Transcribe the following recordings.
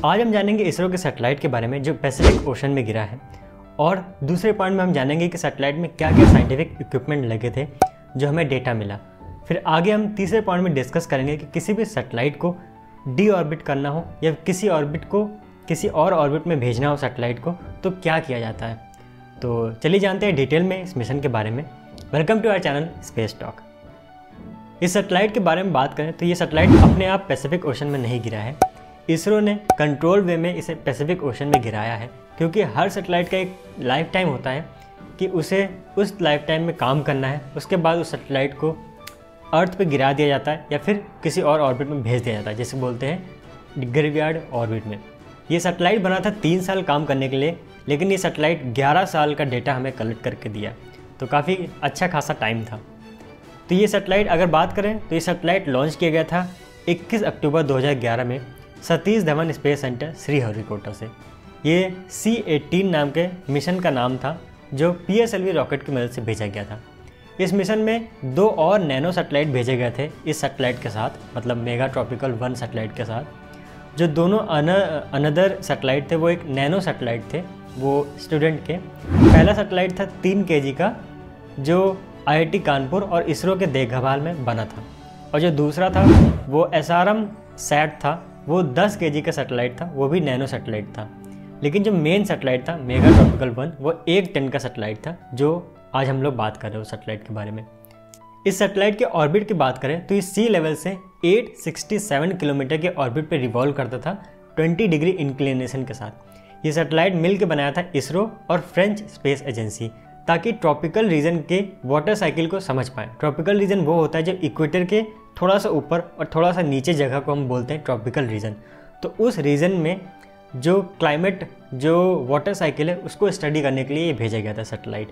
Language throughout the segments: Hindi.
आज हम जानेंगे इसरो के सैटेलाइट के बारे में जो पैसिफिक ओशन में गिरा है, और दूसरे पॉइंट में हम जानेंगे कि सैटेलाइट में क्या क्या साइंटिफिक इक्विपमेंट लगे थे जो हमें डेटा मिला। फिर आगे हम तीसरे पॉइंट में डिस्कस करेंगे कि किसी भी सैटेलाइट को डी ऑर्बिट करना हो या किसी ऑर्बिट को किसी और ऑर्बिट में भेजना हो सैटेलाइट को, तो क्या किया जाता है। तो चलिए जानते हैं डिटेल में इस मिशन के बारे में। Welcome to our channel space talk. इस सैटेलाइट के बारे में बात करें तो ये सैटेलाइट अपने आप पैसिफिक ओशन में नहीं गिरा है। इसरो ने कंट्रोल वे में इसे पैसिफिक ओशन में गिराया है, क्योंकि हर सैटेलाइट का एक लाइफ टाइम होता है कि उसे उस लाइफ टाइम में काम करना है। उसके बाद उस सैटेलाइट को अर्थ पे गिरा दिया जाता है या फिर किसी और ऑर्बिट में भेज दिया जाता है, जिसे बोलते हैं ग्रेवयार्ड ऑर्बिट में। ये सैटेलाइट बना था 3 साल काम करने के लिए, लेकिन ये सैटेलाइट 11 साल का डेटा हमें कलेक्ट करके दिया, तो काफ़ी अच्छा खासा टाइम था। तो ये सैटेलाइट अगर बात करें तो ये सैटेलाइट लॉन्च किया गया था 21 अक्टूबर 2011 में सतीश धवन स्पेस सेंटर श्रीहरिकोटा से। ये C-18 नाम के मिशन का नाम था, जो PSLV रॉकेट की मदद से भेजा गया था। इस मिशन में 2 और नैनो सैटेलाइट भेजे गए थे इस सैटेलाइट के साथ, मतलब मेगा ट्रॉपिकल 1 सैटेलाइट के साथ। जो दोनों अनदर सैटेलाइट थे वो एक नैनो सैटेलाइट थे, वो स्टूडेंट के। पहला सैटेलाइट था 3 kg का, जो IIT कानपुर और इसरो के देखभाल में बना था, और जो दूसरा था वो SRM-SAT था, वो 10 kg का सैटेलाइट था, वो भी नैनो सैटेलाइट था। लेकिन जो मेन सैटेलाइट था मेगा ट्रॉपिकल 1, वो 1 टन का सैटेलाइट था, जो आज हम लोग बात कर रहे हो सैटेलाइट के बारे में। इस सैटेलाइट के ऑर्बिट की बात करें तो ये सी लेवल से 867 किलोमीटर के ऑर्बिट पे रिवॉल्व करता था 20 डिग्री इंक्लिनेशन के साथ। ये सैटेलाइट मिल के बनाया था इसरो और फ्रेंच स्पेस एजेंसी, ताकि ट्रॉपिकल रीजन के वाटर साइकिल को समझ पाएँ। ट्रॉपिकल रीजन वो होता है जो इक्वेटर के थोड़ा सा ऊपर और थोड़ा सा नीचे जगह को हम बोलते हैं ट्रॉपिकल रीजन। तो उस रीजन में जो क्लाइमेट, जो वाटर साइकिल है, उसको स्टडी करने के लिए ये भेजा गया था सैटेलाइट।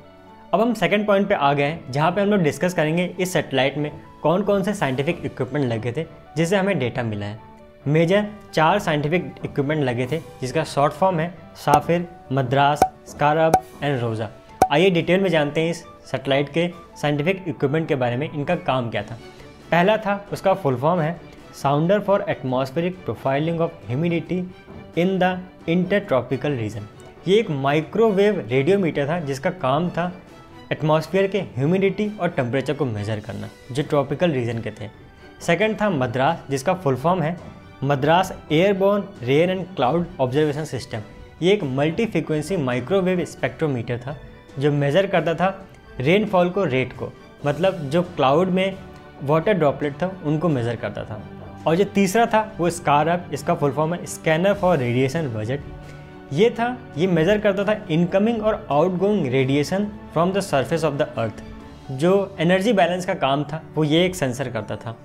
अब हम सेकंड पॉइंट पे आ गए हैं, जहाँ पे हम लोग डिस्कस करेंगे इस सैटेलाइट में कौन कौन से साइंटिफिक इक्विपमेंट लगे थे जिससे हमें डेटा मिला है। मेजर 4 साइंटिफिक इक्विपमेंट लगे थे, जिसका शॉर्ट फॉर्म है साफिर, मद्रास, स्कारब एंड रोजा। आइए डिटेल में जानते हैं इस सैटेलाइट के साइंटिफिक इक्विपमेंट के बारे में, इनका काम क्या था। पहला था, उसका फुल फॉर्म है sounder for atmospheric profiling of humidity in the intertropical region. ये एक माइक्रोवेव रेडियोमीटर था जिसका काम था एटमॉस्फेयर के ह्यूमिडिटी और टेम्परेचर को मेजर करना, जो ट्रॉपिकल रीजन के थे। सेकंड था मद्रास, जिसका फुल फॉर्म है Madras airborne rain and cloud observation system. ये एक मल्टी फ्रिक्वेंसी माइक्रोवेव स्पेक्ट्रोमीटर था जो मेज़र करता था रेनफॉल को, रेट को, मतलब जो क्लाउड में वाटर ड्रॉपलेट था उनको मेज़र करता था। और जो तीसरा था वो स्कारब, इसका फुल फॉर्म है स्कैनर फॉर रेडिएशन बजट। ये मेज़र करता था इनकमिंग और outgoing radiation from the surface of the earth. जो एनर्जी बैलेंस का काम था वो ये एक सेंसर करता था,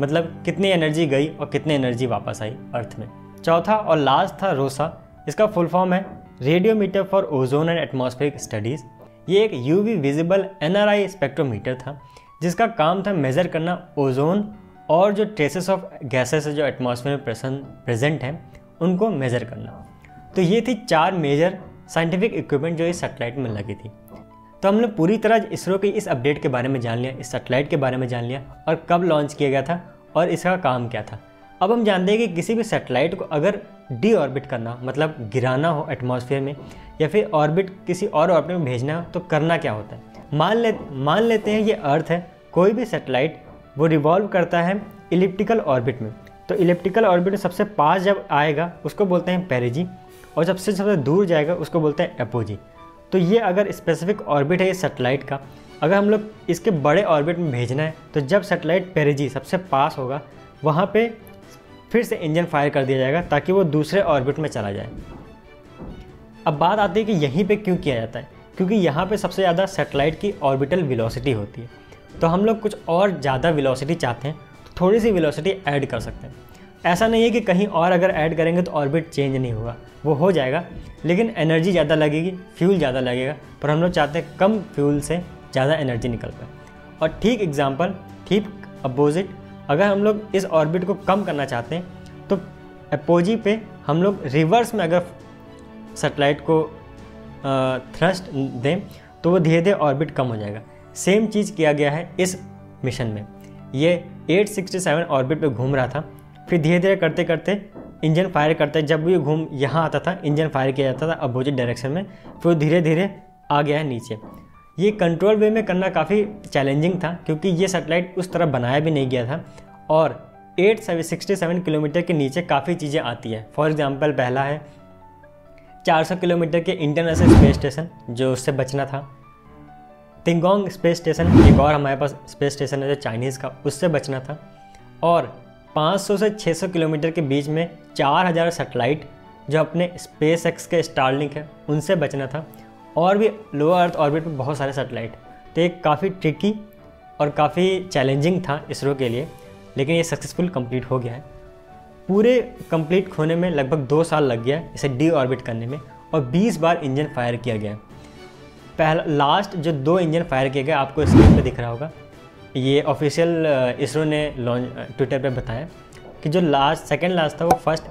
मतलब कितनी एनर्जी गई और कितनी एनर्जी वापस आई अर्थ में। चौथा और लास्ट था रोसा, इसका फुल फॉर्म है radiometer for ozone and atmospheric studies. ये एक UV विजिबल NRI स्पेक्ट्रोमीटर था जिसका काम था मेज़र करना ओजोन और जो ट्रेसेस ऑफ गैसेस जो एटमॉस्फेयर में प्रेजेंट हैं उनको मेज़र करना। तो ये थी 4 मेजर साइंटिफिक इक्विपमेंट जो इस सैटेलाइट में लगी थी। तो हमने पूरी तरह इसरो के इस अपडेट के बारे में जान लिया, इस सैटेलाइट के बारे में जान लिया, और कब लॉन्च किया गया था और इसका काम क्या था। अब हम जानते हैं कि किसी भी सैटेलाइट को अगर डी ऑर्बिट करना, मतलब गिराना हो एटमॉस्फेयर में, या फिर ऑर्बिट किसी और ऑर्बिट में भेजना हो, तो करना क्या होता है। मान लेते हैं ये अर्थ है। कोई भी सैटेलाइट वो रिवॉल्व करता है इलिप्टिकल ऑर्बिट में। तो इलिप्टिकल ऑर्बिट में सबसे पास जब आएगा उसको बोलते हैं पेरिजी, और सबसे दूर जाएगा उसको बोलते हैं एपोजी। तो ये अगर स्पेसिफिक ऑर्बिट है इस सैटेलाइट का, अगर हम लोग इसके बड़े ऑर्बिट में भेजना है तो जब सैटेलाइट पेरिजी सबसे पास होगा वहाँ पे फिर से इंजन फायर कर दिया जाएगा ताकि वो दूसरे ऑर्बिट में चला जाए। अब बात आती है कि यहीं पे क्यों किया जाता है, क्योंकि यहाँ पे सबसे ज़्यादा सैटेलाइट की ऑर्बिटल वेलोसिटी होती है। तो हम लोग कुछ और ज़्यादा वेलोसिटी चाहते हैं तो थोड़ी सी वेलोसिटी ऐड कर सकते हैं। ऐसा नहीं है कि कहीं और अगर ऐड करेंगे तो ऑर्बिट चेंज नहीं होगा, वो हो जाएगा, लेकिन एनर्जी ज़्यादा लगेगी, फ्यूल ज़्यादा लगेगा, पर हम लोग चाहते हैं कम फ्यूल से ज़्यादा एनर्जी निकल पाए। और ठीक अपोजिट, अगर हम लोग इस ऑर्बिट को कम करना चाहते हैं तो एपोजी पे हम लोग रिवर्स में अगर सैटेलाइट को थ्रस्ट दें तो वो धीरे धीरे ऑर्बिट कम हो जाएगा। सेम चीज़ किया गया है इस मिशन में। ये 867 ऑर्बिट पे घूम रहा था, फिर धीरे धीरे करते करते इंजन फायर करता है, जब भी घूम यहाँ आता था इंजन फायर किया जाता था अपोजिट डायरेक्शन में, फिर धीरे धीरे आ गया है नीचे। ये कंट्रोल वे में करना काफ़ी चैलेंजिंग था क्योंकि ये सैटेलाइट उस तरह बनाया भी नहीं गया था और 867 किलोमीटर के नीचे काफ़ी चीज़ें आती है। फॉर एग्जांपल पहला है 400 किलोमीटर के इंटरनेशनल स्पेस स्टेशन, जो उससे बचना था। तिंगोंग स्पेस स्टेशन, एक और हमारे पास स्पेस स्टेशन है जो चाइनीज़ का, उससे बचना था। और 500 से 600 किलोमीटर के बीच में 4000 सैटेलाइट जो अपने स्पेस एक्स के स्टारलिंक है उनसे बचना था। और भी लोअर अर्थ ऑर्बिट में बहुत सारे सैटेलाइट। तो ये काफ़ी ट्रिकी और काफ़ी चैलेंजिंग था इसरो के लिए, लेकिन ये सक्सेसफुल कंप्लीट हो गया है। पूरे कंप्लीट होने में लगभग 2 साल लग गया इसे डी ऑर्बिट करने में और 20 बार इंजन फायर किया गया। पहला लास्ट जो 2 इंजन फायर किए गए आपको स्क्रीन पे दिख रहा होगा, ये ऑफिशियल इसरो ने लॉन्च ट्विटर पे बताया कि जो सेकंड लास्ट था वो फर्स्ट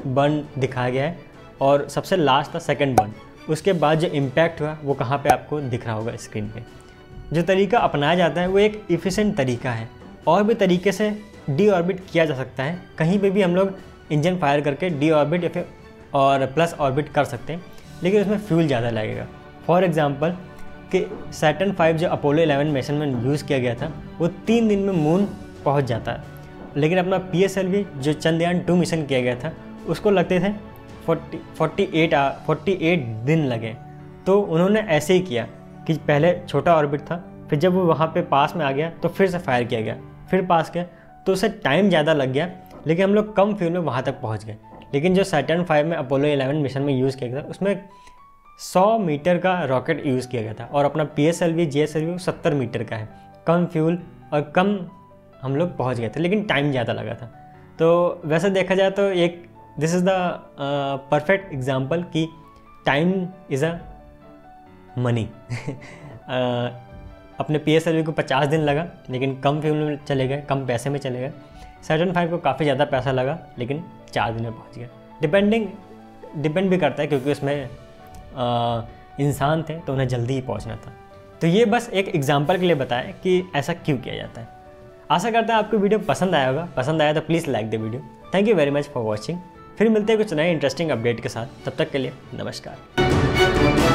बर्न दिखाया गया है और सबसे लास्ट था सेकंड बर्न। उसके बाद जो इम्पैक्ट हुआ वो कहाँ पे आपको दिख रहा होगा स्क्रीन पे। जो तरीका अपनाया जाता है वो एक इफ़िशिएंट तरीका है। और भी तरीके से डी ऑर्बिट किया जा सकता है, कहीं पे भी हम लोग इंजन फायर करके डी ऑर्बिट या फिर और प्लस ऑर्बिट कर सकते हैं, लेकिन उसमें फ्यूल ज़्यादा लगेगा। फॉर एग्जांपल कि सैटर्न 5 जो अपोलो 11 मिशन में यूज़ किया गया था वो 3 दिन में मून पहुंच जाता है, लेकिन अपना PSLV जो चंद्रयान 2 मिशन किया गया था उसको लगते थे 48 दिन लगे। तो उन्होंने ऐसे ही किया कि पहले छोटा ऑर्बिट था, फिर जब वो वहाँ पे पास में आ गया तो फिर से फायर किया गया, फिर पास किया, तो उससे टाइम ज़्यादा लग गया, लेकिन हम लोग कम फ्यूल में वहाँ तक पहुँच गए। लेकिन जो सैटर्न 5 में अपोलो 11 मिशन में यूज़ किया गया था उसमें 100 मीटर का रॉकेट यूज़ किया गया था और अपना PSLV GSLV 70 मीटर का है। कम फ्यूल और कम हम लोग पहुँच गए थे, लेकिन टाइम ज़्यादा लगा था। तो वैसे देखा जाए तो एक this is the perfect example कि टाइम इज़ अ मनी। अपने PSLV को 50 दिन लगा लेकिन कम फ्यूल में चले गए, कम पैसे में चले गए। सैटर्न 5 को काफ़ी ज़्यादा पैसा लगा लेकिन 4 दिन में पहुंच गया। डिपेंड भी करता है क्योंकि उसमें इंसान थे तो उन्हें जल्दी ही पहुंचना था। तो ये बस एक एग्जांपल के लिए बताया कि ऐसा क्यों किया जाता है। आशा करता है आपको वीडियो पसंद आया होगा। पसंद आया तो please like the video. Thank you very much for watching. फिर मिलते हैं कुछ नए इंटरेस्टिंग अपडेट के साथ, तब तक के लिए नमस्कार।